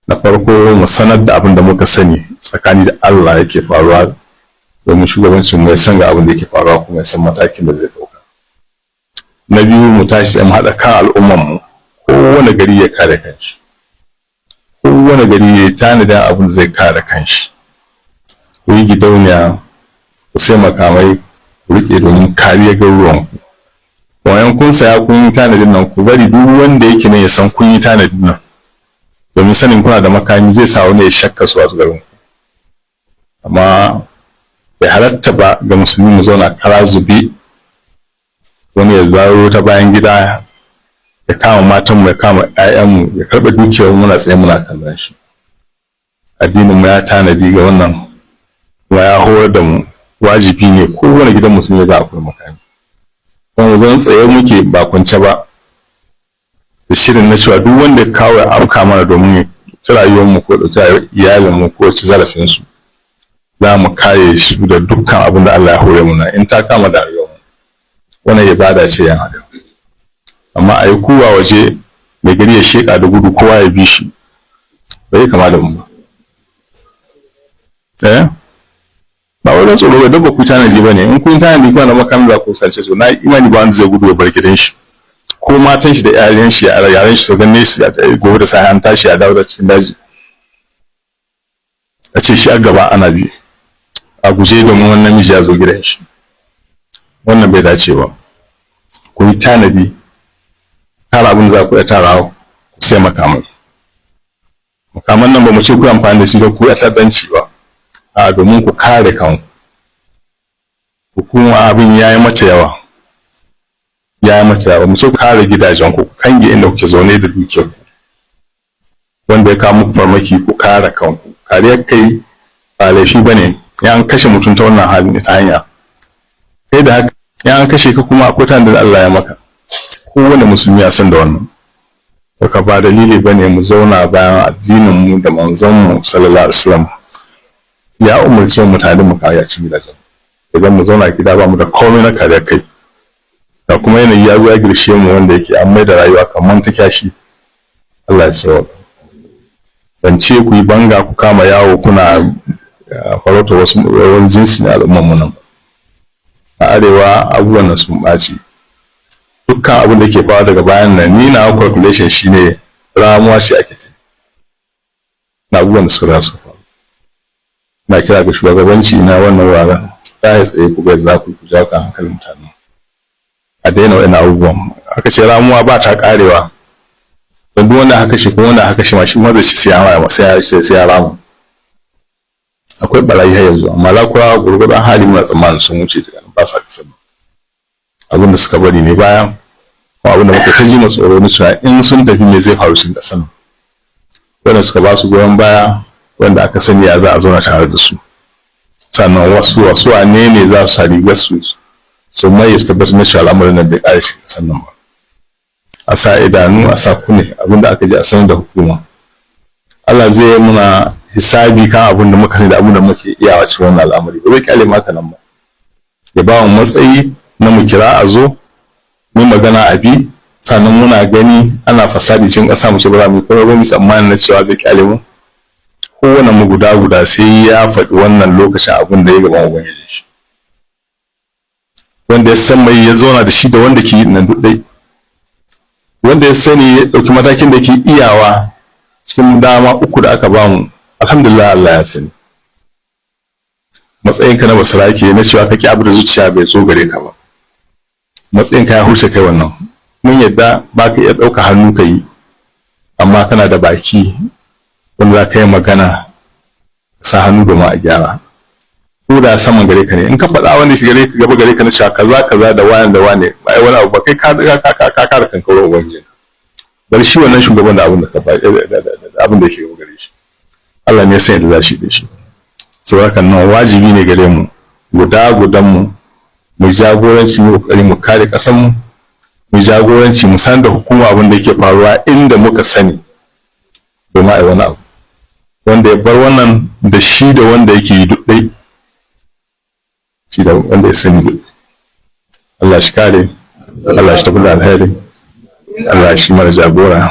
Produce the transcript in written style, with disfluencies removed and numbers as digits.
na farko mu sanar da abin da muka sani tsakani da Allah yake faruwa, domin shugabancin mu ya san ga abin da yake faruwa kuma ya san matakin da zai ɗauka. Na biyu mu tashi sai mu haɗa kan al'umman mu, kowane gari ya kare kanshi, kowane gari ya tanadin abin da zai kare kanshi. Ku yi gidauniya, ku sai makamai, ku riƙe domin kariyar garuruwan ku. Wayan kun saya kun yi tanadin nan, ku bari duk wanda yake ne ya san kun yi tanadin nan, domin sanin kuna da makami zai sa wani ya shakka su wasu garin. Amma bai halatta ba ga musulmi mu zauna kara zube, wani ya zaro ta bayan gida ya kama matanmu ya kama 'ya'yanmu ya karɓa dukiyar muna tsaye muna kallon shi. Addinin mu ya tanadi ga wannan, kuma ya horar da mu wajibi ne kowane gidan musulmi za a koyi makami. Kuma zan tsaye muke ba kwance ba da shirin na cewa duk wanda ya kawo ya afka mana domin ya ci rayuwarmu ko ɗauki iyalinmu ko ci zarafinsu, za mu kare shi da dukkan abin da Allah ya hore muna in ta kama da rayuwarmu. Wannan ibada ce yan haka. Amma a yi kowa waje mai gari ya sheƙa da gudu kowa ya bi shi, bai kama da mu ba. Ba wani tsoro ba, dabba ku tanadi ba ne. In kun tanadi kuna da makamin za ku sace su, na imani ba wanda zai gudu ya bar gidan shi, ko matan shi da yaran shi su ganne shi gobe da sai an tashi a dawo da cikin daji a ce shi a gaba ana bi a guje domin wannan miji ya zo gidan shi. Wannan bai dace ba. Ku yi tanadi, tara abin za ku iya tarawa, ku sai makaman nan ba mu ce ku amfani da shi da ku ya ta'addanci ba, a domin ku kare kanku. Hukuma abin ya yi mata yawa, mu ce ku kare gidajen ku kange inda kuke zaune da dukiyar ku. Wanda ya kawo muku farmaki ku kare kanku. Kariyar kai ba laifi bane, ya an kashe mutum ta wannan halin ta hanya. Kai da haka ya an kashe ka kuma akwai tanda da Allah ya maka. Kowane musulmi ya san da wannan. Baka ba dalili bane mu zauna bayan addinin mu da manzon mu sallallahu alaihi wasallam ya umarci mutane mu kare a cikin gidajen. Idan mu zauna gida ba mu da komai na kariyar kai, da kuma yanayi ya zo ya girshe mu wanda yake an mai da rayuwa kamar ta kyashi. Allah ya sauka. Ban ce ku yi banga ku kama yawo kuna farauta wasu wani jinsi na al'umman mu nan. A arewa abubuwan nan sun ɓaci. Dukkan abin da ke faruwa daga bayan nan, ni na calculation shine ramuwa ce ake ta na abubuwan da suka rasu faru. Na kira ga shugabanci na wannan wuraren, ta yi tsaye ku bai za ku jawo kan hankalin mutane a daina wa'ina abubuwan. Aka ce ramuwa ba ta karewa, don duk wanda haka shi kuma wanda haka shi ma shi zai ci sai ya rama. Akwai barayi har yanzu, amma lakura gurgurdan hali muna tsammanin sun wuce daga nan, ba sa kasar abin da suka bari ne baya, kuma abin da muka ta ji tsoro na cewa in sun tafi ne zai faru sun kasan. Wanda suka ba su goyon baya, wanda aka sani ya za a zauna tare da su. Sannan wasu ne za su sa rigar su mai su tabbatar na cewa al'amarin nan bai ƙare shi sannan ba. A sa idanu, a sa kunne abin da aka ji a sanar da hukuma. Allah zai yi muna hisabi kan abin da muka sani da abin da muke iyawa cikin wannan al'amari. Ba bai kyale maka nan ba. Ya ba mu matsayi na mu kira a zo, mu magana a bi, sannan muna gani ana fasadi cikin ƙasa mu ce ba za mu yi kuma ba mu tsammanin na cewa zai kyale mu. Kowane mu guda sai ya faɗi wannan lokacin abin da ya gaban ubangiji shi. Wanda ya san mai ya zauna da shi da wanda ke yi nan duk dai. Wanda ya sani ya ɗauki matakin da ke iyawa cikin dama uku da aka bamu, alhamdulillah Allah ya sani. Matsayinka na basirake na cewa kake abu da zuciya bai zo gare ka ba. Matsayinka ya huce kai wannan. Mun yadda ba ka iya ɗauka hannu ka yi, amma kana da baki wanda za ka yi magana sa hannu domin a gyara. Ko da saman gare ka ne, in ka faɗa wanda ke gaba gare ka na cewa kaza da wane ba ai wani abu ba, kai ka kare kanka wurin ubangiji. Bar shi wannan shugaban da abin da ka ba abin da yake gaba gare shi. Allah ne ya san yadda za shi da shi. Saboda haka nan wajibi ne gare mu gudan mu jagoranci mu kokari mu kare kasan mu jagoranci mu san da hukuma abin da yake faruwa inda muka sani domin ai wani abu. Wanda ya bar wannan da shi da wanda yake yi duk dai, shi da wanda ya sani duk. Allah shi kare, Allah shi tafi da alheri, Allah shi mara jagora.